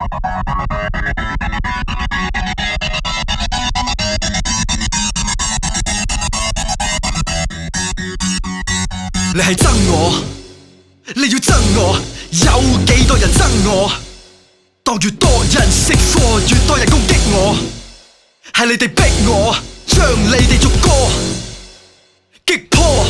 你係憎我，你要憎我，有幾多人憎我？當越多人識貨，越多人攻擊我，係你哋逼我，將你哋逐個擊破。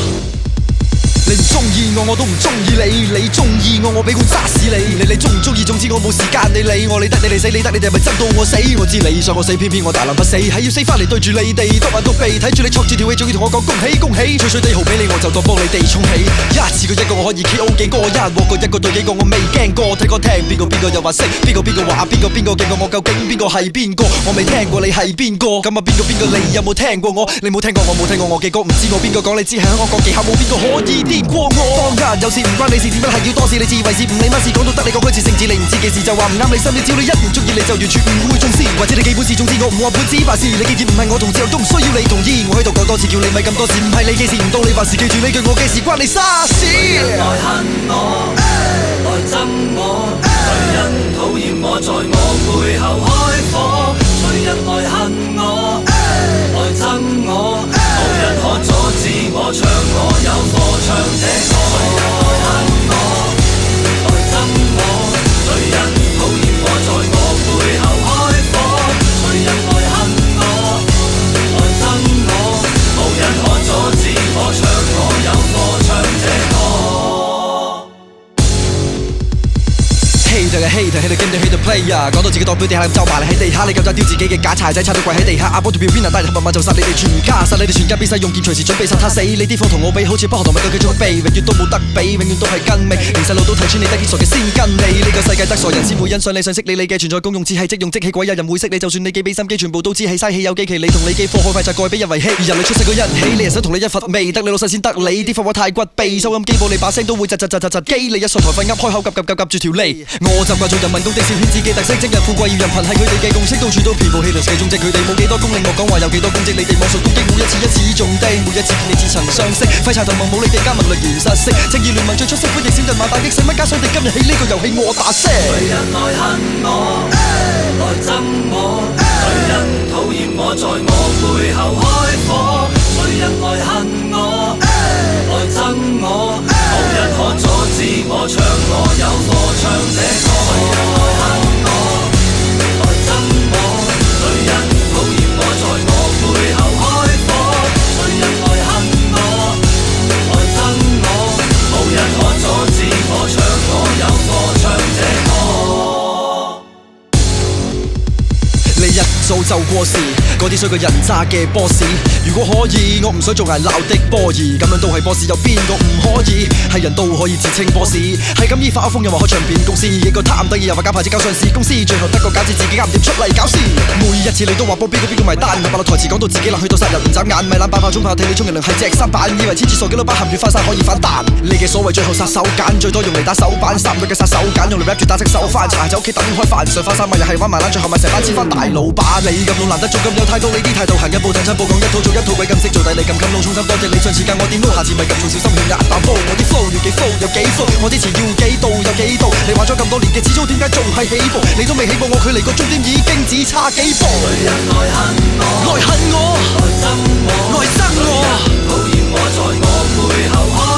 你唔中意我，我都唔中意你。你中意我，我俾罐揸死你。你中唔中意？總之我冇時間你理我。理得你哋死，理得你哋係咪憎到我死？我知你想我死，偏偏我大難不死，係要死翻嚟對住你哋篤眼篤鼻，睇住你戳住條氣，仲要同我講恭喜恭喜。吹吹地豪俾你，我就當幫你哋沖起。一次過一個我可以 KO 幾個，一鑊過一個對幾個，我未驚過。睇歌聽邊個又話識，邊個話邊個勁過我，究竟邊個係邊個？我未聽過你係邊個？咁啊邊個你有冇聽過我？你冇聽過我冇聽過我嘅歌，唔知我邊個講你知係香港技巧冇邊個可以掂過我。當有事唔關你事，點解係要多事？你自以為是，唔理乜事，講到得你講句字聖旨，你唔知嘅事就話唔啱你心，只要你一唔中意你就完全唔會重視，或者你基本事，總之我唔話本子辦事，你既然唔係我同志，又都唔需要你同意。我喺度講多次，叫你咪咁多事，唔係你嘅事，唔到你話事，記住你句我嘅事，關你啥事？誰人來恨我，來憎我？誰人討厭我，在我背後開火？誰人來恨我，來憎我？無人可阻止我，唱我有歌唱這歌。誰人來恨我，來憎我？誰人討厭我，在我背後開火？誰人來恨我，來憎我？無人可阻止我，唱我有歌唱這歌。Hater 嘅 hater，喺度 game 對 hater player，講到自己代表地下咁就埋嚟喺地下，你夠膽丟自己嘅假柴仔，踩到跪喺地下。阿波條片啊，帶人密碼就殺你哋全家，殺你哋全家必須用劍，隨時準備殺他死。你啲貨同我比，好似不學同埋對佢準備，永遠都冇得比，永遠都係跟尾。連細路都睇穿你得啲傻嘅先跟你。呢個世界得傻人先會欣賞你，想識你嘅存在功用只係即用即棄，鬼有人會識你，就算你幾俾心機，全部都只係嘥氣。有機期你同你機貨開快就蓋俾人遺棄，而人類出世嗰一起，你人想同你一佛味，得你老細先得你啲廢話太骨痹，收音機播你把聲都會窒機，你一上台瞓噏開口夾住條脷。我習慣做人民公敵，小圈子嘅特色，精人富貴要人貧係佢哋嘅共識，到處都遍佈 haters 嘅蹤跡，佢哋冇幾多功力，我講話有幾多功績，你哋網上攻擊，每一次中釘，每一次見你似曾相識，廢柴同盟冇你哋加盟略嫌失色，正義聯盟最出色，歡迎小人馬大擊，使乜加上你今日起呢個遊戲我打聲。誰人來恨我，來憎我？誰人討厭我，在我背後開火？誰人來恨我，來憎我？無人可阻止我，唱我有歌唱這歌。誰人來恨我，來憎我？誰人討厭我，在我背後開火？誰人來恨我，來憎我？無人可阻止我，唱我有歌唱這歌。你一早就過時，嗰啲衰個人渣嘅 boss。如果可以，我唔想做挨鬧的波兒，咁樣都係 boss，有邊個唔可以？係人都可以自稱 boss，係咁依發瘋又話開唱片公司，一個貪得意又話搞牌子搞上市公司，最後得個假字自己啱掂出嚟搞事。每一次你都話幫邊個埋單，白落台詞講到自己冷，去到殺人唔眨眼，咪懶爆炮衝炮，睇你充人量係隻三板，以為黐住傻幾多把鹹魚翻山可以反彈。你嘅所謂最後殺手鐧，最多用嚟打手板，三女嘅殺手鐧用嚟 rap 住打隻手翻，茶就屋企等開飯，上花山咪又係玩埋攬，最後咪成班黐翻大老闆。你咁老難得做咁有態度，你啲態度行一步褪親步，講一套做一套，鬼咁識做，但你咁老衷心，多謝你上次教我點撈，下次咪咁做小心血壓爆煲。我啲 flow 要幾 flow 有幾 flow，我啲詞要幾度有幾度。你玩咗咁多年嘅始終點解仲係起步？你都未起步，我距離個終點已經只差幾步。誰人來恨我，來恨我，來憎我，來憎我，討厭我，在我背後開